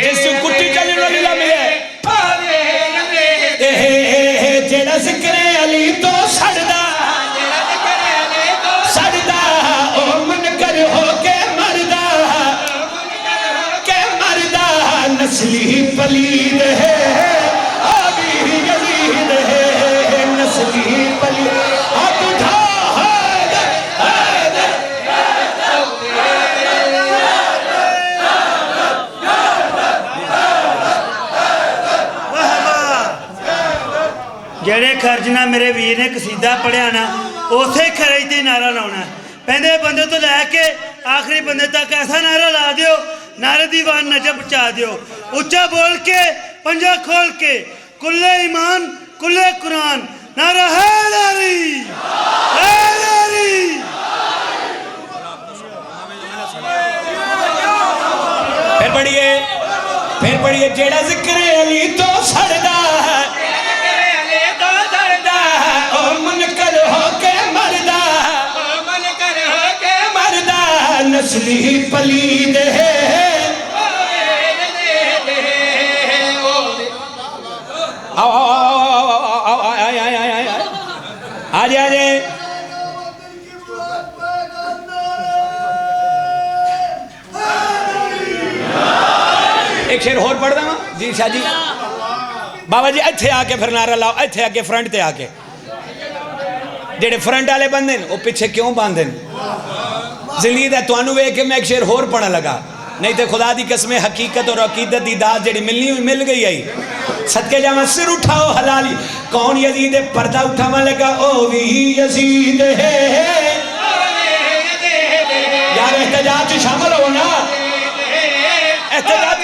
[SPEAKER 4] جس کو گٹی چلی انہوں لیلہ ملیا ہے جیڑا ذکر علی تو سڑدا سڑدا او منکر ہو کے مردا نسلی پلید ہے ابھی یزید ہے نسلی پلید ہاتھ اٹھا حیدر حیدر
[SPEAKER 6] جڑے خرجنا میرے ویر نے قصیدہ پڑھیا نا اسے خرج تے نعرہ لاؤنا ہے پہلے بندے تو لے کے آخری بندے تک ایسا نعرہ لا دیو نعرہ دیوان نجب چاہ دیو اچھا بول کے پنجہ کھول کے کل ایمان کل قرآن نعرہ حیدری حیدری پھر پڑھئے جیڑا ذکر علی تو سڑدا ہے منکر ہو کے مردا منکر ہو کے مردا نسلی پلید ہے آجے آجے ایک شیر اور پڑھ دیں جی شاہ جی بابا جی ایتھے آکے پھر نعرہ لاؤ ایتھے آکے فرنٹ تے آکے جیڑے فرنٹ آلے بندیں وہ پیچھے کیوں باندھیں زندگی دا توانو وے کہ میں ایک شیر اور پڑھا لگا نہیں تے خدا دی قسم حقیقت اور عقیدت دی داد جیڑی ملنی ہوئی مل گئی آئی صدقے جامع سر اٹھاؤ حلالی کون یزید پردہ اٹھاوا لگا او بھی یزید ہے یار احتجاج شامل ہونا احتجاج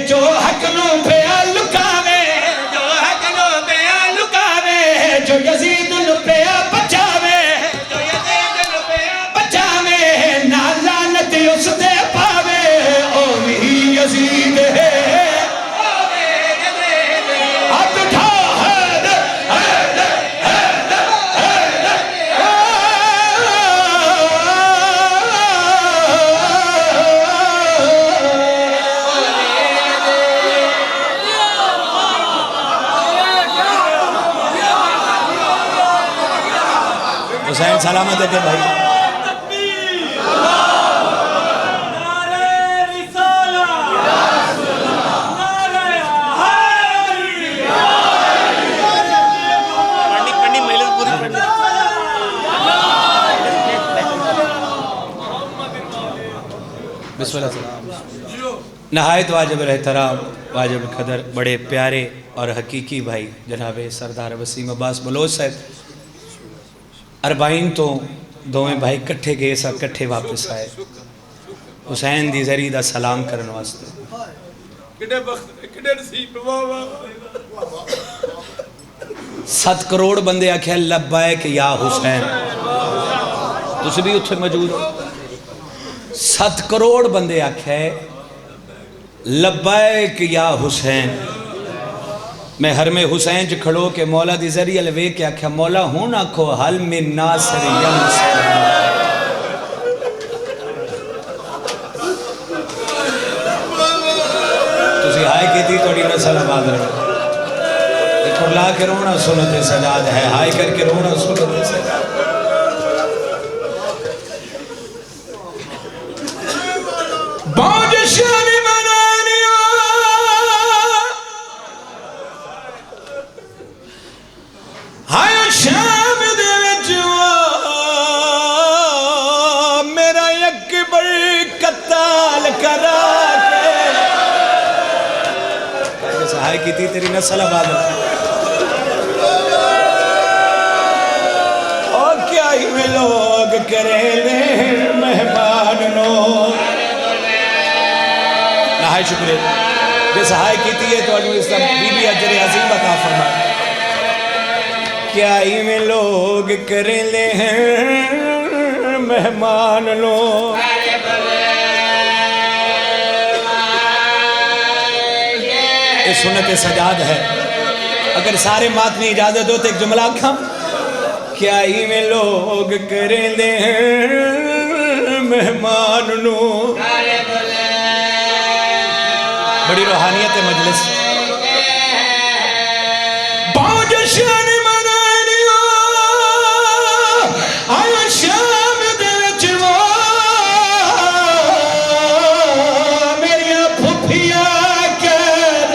[SPEAKER 6] جو حق نو پہ لکاوے جو حق نو پہ لکاوے جو یزید نو پہ بچاوے جو یزید نو پہ بچاوے نہ لعنت اس دے پاوے او بھی یزید ہے ہاتھ اٹھا حیدر حیدر حیدر حیدر حسین سلامت ہے بھائی
[SPEAKER 5] نعرہ رسالہ
[SPEAKER 6] بسم اللہ نہایت واجب الاحترام واجب القدر بڑے پیارے اور حقیقی بھائی جناب سردار وسیم عباس بلوچ صاحب اربعین تو دوویں بھائی کٹھے گئے سا کٹھے واپس آئے حسین دی زری دا سلام کرن واسطے
[SPEAKER 3] کڈے بخت کڈے نصیب واہ واہ
[SPEAKER 6] 7 کروڑ بندے آکھے لبیک یا حسین تسی بھی اتھے موجود ہو 7 کروڑ بندے آکھے لبیک یا حسین میں حرم حسین چ کھڑو کے مولا دی ذریعہ لوے کے آکھا مولا ہوں آکھو حل من ناصر ینصر تسی ہائے کی تھی توڑی نسل آباد رہا کھلا کے رونا سنت سجاد ہے ہائے کر کے رونا سنت سجاد باج شانی منانیا ہائے شام دے وچوا میرا اکبر قتال کرا کے سہائے کی تھی تیری نسل آباد اور کیا ہی میں لوگ کریں لے مہمان نو نہائی شکریہ جس ہائے کی تھی ہے تو انہوں اس طرح بی بی اجر عظیم عطا فرما کیا ہی میں لوگ کریں لے مہمان نو یہ سنت سجاد ہے اگر سارے ماتنی اجازت ہو تو ایک جملہ کھا کیا ہی میں لوگ کریں لے مہمان نو بڑی روحانیت مجلس باج شان منانیا آیا شام دے وچوا میری پھپھیا کر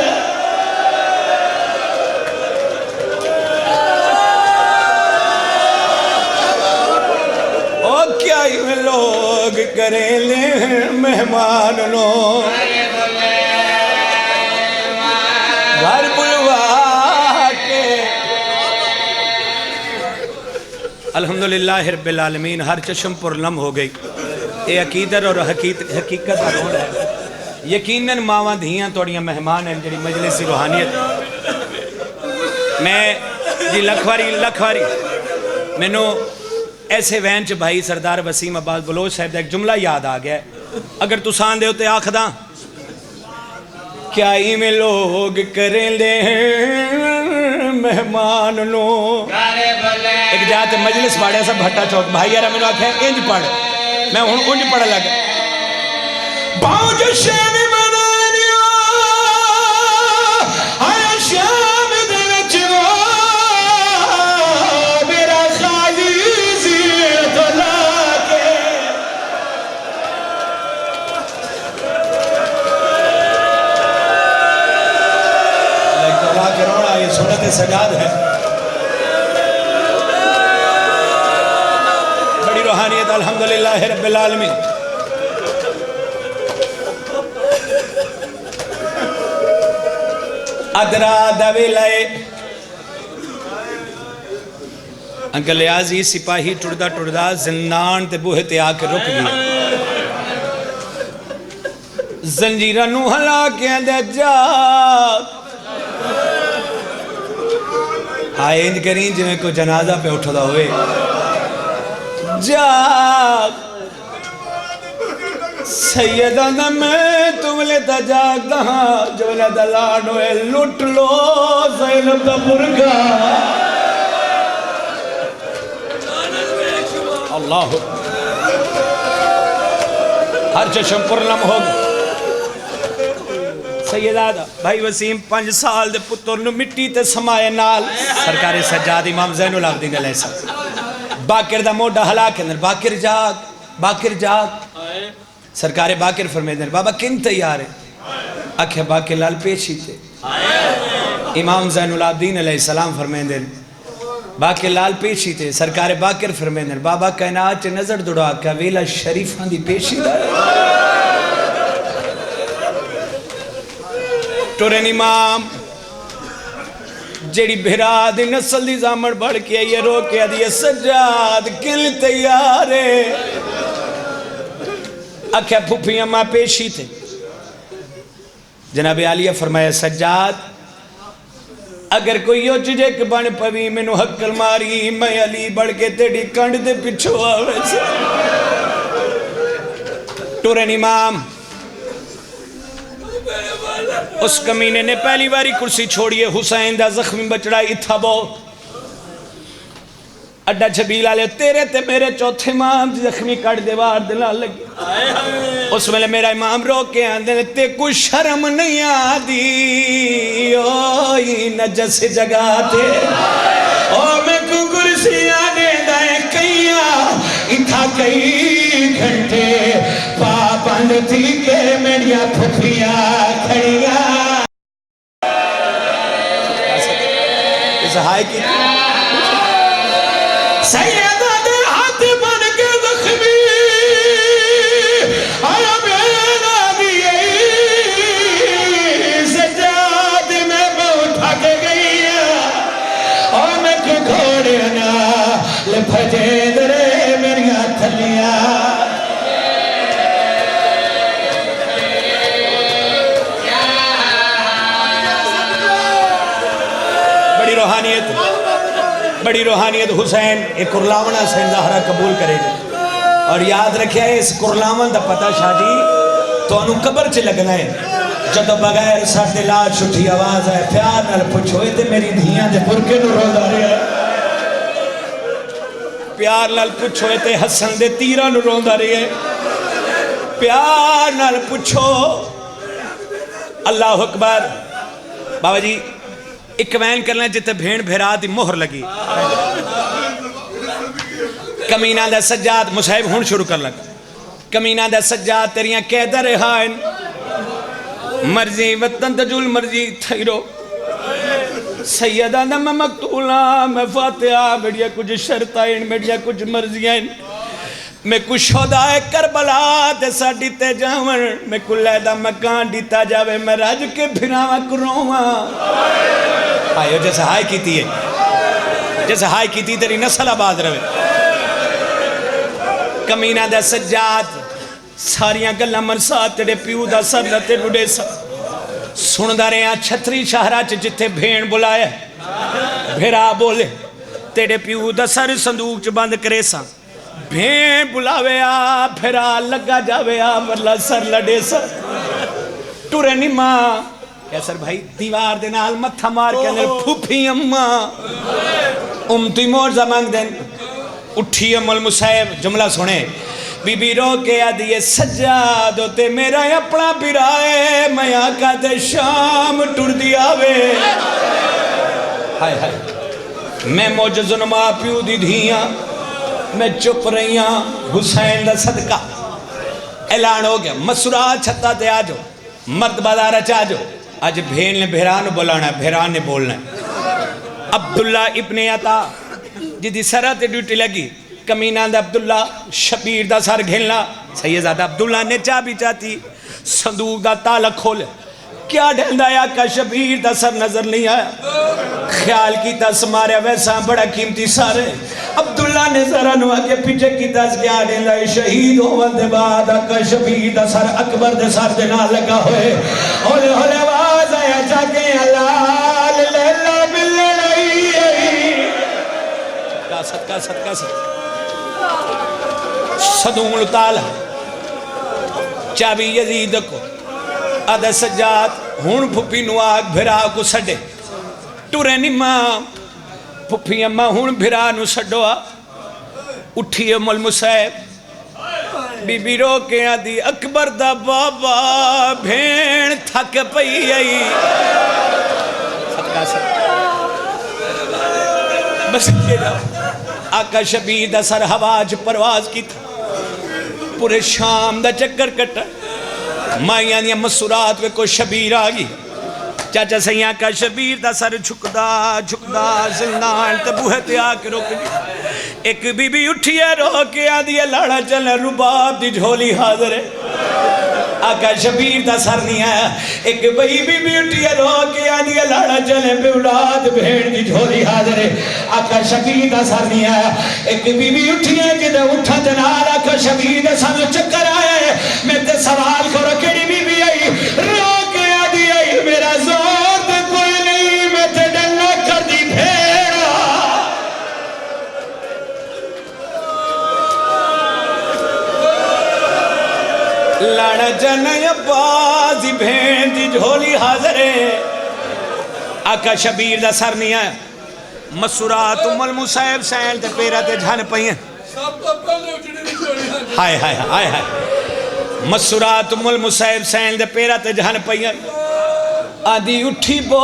[SPEAKER 6] او کیا ہی میں لوگ کریں لے مہمان نو گھر بلوا کے الحمدللہ رب العالمین ہر چشم پر لم ہو گئی یہ عقیدت اور حقیقت آگون ہے یقیناً ماواں دھیاں توڑیاں مہمان ہیں جڑی مجلسی روحانیت میں جی لکھواری میں نو ایسے وین چ بھائی سردار وسیم عباس بلوچ صاحب ایک جملہ یاد آ گیا ہے اگر تسان دے ہوتے آخداں کیا ہی میں لوگ کریں لے مہمان نو ایک جاتے مجلس پاڑے سب بھٹا چوک بھائی یارا میں نے آکھا ہے انج پڑھ میں ہوں انج پڑھ لگا باج شام منانیا آیا شام دے وچوا میرا خالی زیت لاکے کے رونا یہ سنت سجاد ہے بڑی روحانیت الحمدللہ رب العالمین ادرا دوی لائے انکل یازی سپاہی ٹردہ زندان تے بوہے تے آکے رک گیا زنجیرہ نو ہلا کے اندر جا آئے انج کریں جو میں کو جنازہ پہ اٹھا دا ہوئے جاگ سیدہ میں تم لیتا جاگ دہاں جو لیتا لانوے لٹ لو زینب دا برگا اللہ ہر چشم پرنم ہوگا سیدہ بھائی وسیم 5 سال دے پتر نو مٹی تے سمائے نال سرکار سجاد امام زین العابدین علیہ السلام باکر دا موڈا ہلا کے اندر باکر جاگ سرکار باکر فرمائے دیں بابا کن تیار ہے اکھے باکر لال پیچھی تھے امام زین العابدین علیہ السلام فرمائے دیں باکر لال پیچھی تھے سرکار باکر فرمائے دیں بابا کائنات چے نظر دڑا کہ ویلا شریفان دی پیچھی دا ٹورن امام جیڑی بھرا دی نسل دی زامن بڑھ کے آئی ہے، رو کے آدھی ہے سجاد کل تیار ہے، اکھیا پھوپیاں ماں پیشی تھے. جناب عالیہ فرمایا سجاد اگر کوئی یو چجے کہ بان پوی میں نو حقل ماری میں علی بڑھ کے تیڑی کنڈ دے پچھو آوے سے. ٹورن امام اس کمینے نے پہلی باری کرسی چھوڑیے، حسین دا زخمی بچڑا اتھا بو اڈا چھبیل آلے تیرے تے میرے چوتھے امام زخمی کٹ دیوار دلا لگی. اس میں میرا امام رو کے آندے تے کوئی شرم نہیں آدھی اوئی نجس جگہ تے او میں کو کرسی آنے دائیں کئیا اتھا کئی گھنٹے پابند تھی کہ میڈیا پھپیا کھڑیا. اس ہائی کی سیدہ دے ہاتھ بن کے زخمی آیا بینا دیئے سجاد میں اٹھا کے گئی اور میں کو گھوڑے نا لپھجے درے میری تھلیاں. بڑی روحانیت حسین ایک کرلاونا سے ظاہرہ قبول کرے گا. اور یاد رکھیا ہے اس کرلاون دا پتہ شاہ جی تو انہوں قبر چ لگنا ہے جدو بغیر سر دلاج چھٹی آواز ہے پیار نال پوچھوئے تے میری دھیاں دے برکے نو روزہ رہے ہے، پیار نال پوچھوئے تے حسن دے تیرہ نو روزہ رہے ہے، پیار نال پوچھو. اللہ اکبر. بابا جی ایک وین کرنا جتے بھین بھیرا دی مہر لگی. کمینہ دا سجاد مصحب ہون شروع کر لگا. کمینہ دا سجاد تیریاں قیدہ رہائن مرضی وطن تجول مرضی تھیرو سیدہ دا میں مقتولا میں فاتحہ میڈیا کچھ شرطائن میڈیا کچھ مرضیائن میں کچھ شہدائے کربلا دے ساڑی تے جاون میں کل لیدہ مکان دیتا جاوے میں راج کے بھراوہ کروہاں. آئیو جیسے ہائی کیتی ہے جیسے ہائی کیتی تیری نسل آباد رہے. کمینہ دا سجاد ساریاں گلہ منسات تیرے پیو دا سر لتے ڈوڑے سا سن دا رہے ہیں چھتری شہرہ جتے بھین بلائے بھیرا بولے تیرے پیو دا سر صندوق چ بند کرے سا بھین بلاوے آ بھیرا لگا جاوے آ ورلہ سر لڑے سا. ٹورن امام کیا سر بھائی دیوار دے نال متھا مار کے اندر پھوپھی اماں امتی موزہ مانگ دیں اٹھی ام المصیب جملہ سنے بی بی رو کے آدھیے سجاد ہوتے میرا اپنا برائے میں آقا دے شام ٹور دیاوے. ہائے ہائے میں موجز نما پیو دی دھیاں میں چپ رہیاں حسین دا صدقہ اعلان ہو گیا مسورات چھتا تے آجو مرد بازارہ چاجو. آج بھین نے بھیران بولانا ہے بھیران نے بولنا ہے. عبداللہ ابن عطا جدی سرہ تے ڈیوٹی لگی کمینہ دا عبداللہ شبیر دا سر گھلنا سیدہ عبداللہ نے چابی چاہتی صندوق دا تالا کھولے کیا ڈھلدا ہے آقا شبیر دا سر نظر نہیں آیا خیال کی تا سمارے ویسا بڑا قیمتی سارے عبداللہ نے ذرا نوا کے پیچھے کی تا کیا ڈھلدا ہے شہید ہونے دے بعد آقا شبیر دا سر اکبر دے سر دے نہ لگا ہوئے ہولے ہولے آواز آیا جا کے اللہ لیلہ بلڑائی صدقہ صدقہ صدقہ صدوم التالا چابی یزید کو آدھا سجاد ہون پھپی نواغ بھرا کو سڑے ٹورن امام پھپی اماں ہون بھرا نو سڑوا اٹھی ام المصیب بی بی رو کے آدھی اکبر دا بابا بھین تھک پئی آئی صدقہ صدقہ بس کے جاؤ آقا شبیر دا سر حواج پرواز کی تھا پورے شام دا چکر کٹا مائیاں دیا مسورات میں کوئی شبیر آگی چاچا سیاں کا شبیر دا سر جھکدا زندان تبوہ تے آکے روک دی ایک بی بی اٹھی ہے رو کے آدھی ہے لڑا چلے رباب دی جھولی حاضر ہے آقا شبیر دا سر نہیں آیا ایک بھئی بی بی اٹھیا رو کے آدھی لاڑا چلے پہ اولاد بھیڑ دی جھولی حاضر ہے آقا شبیر دا سر نہیں آیا ایک بی بی اٹھیا جدے اٹھا جنال آقا شبیر دا سر چکر آیا ہے میں تے سوال کرو کیڑی بی بی آئی رو کے آدھی آئی میرا زور تے کوئی نہیں میں تے ڈنگا کر دی بھیڑا لاڑا جنائی بازی بھین دی جھولی حاضر ہے آقا شبیر دا سر نہیں آیا مسورات المصیب سین تے پیرا تے جھن پئیں
[SPEAKER 3] سب تو پہلے اٹھنے دی جوڑی ہاں
[SPEAKER 6] ہائے ہائے ہائے ہائے مسورات المصیب سین تے پیرا تے جھن پئیں آدھی اٹھی بو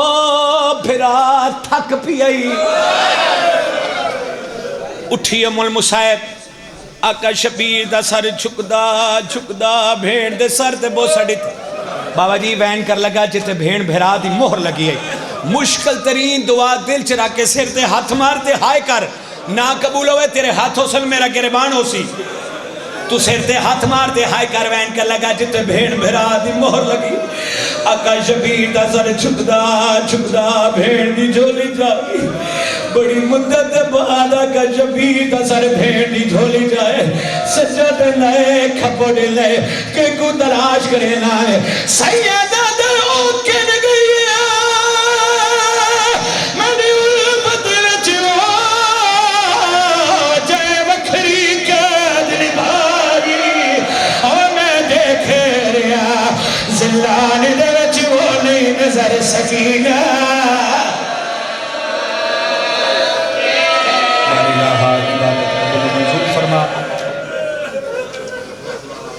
[SPEAKER 6] پھرا تھک پی آئی اٹھی المصیب آقا شبیر دا سر چھکدا بھیڑ دے سر دے بو سڑی تھی بابا جی وین کر لگا جتے بھیڑ بھیرا دی مہر لگی ہے مشکل ترین دعا دل چرا کے سر تے ہاتھ مارتے ہائے کر نہ قبول ہوئے تیرے ہاتھوں سے میرا گربان ہو سی تو سر تے ہاتھ مارتے ہائے کر وین کر لگا جتے بھیڑ بھیرا دی مہر لگی آقا شبیر دا سر چھکدا بھیڑ دی جھولی جائی بڑی مدت بعد آقا شبیر دا سر بھیڑ دی جھولی جائے سجد لائے کھپڑ لائے کہ کو تلاش کرے لائے سیدہ در اوٹ کے نگئی مڈی البت رچو جائے وکھری قید نبھائی اور میں دیکھے ریا زلان دے وچ وہ نہیں نظر سکینہ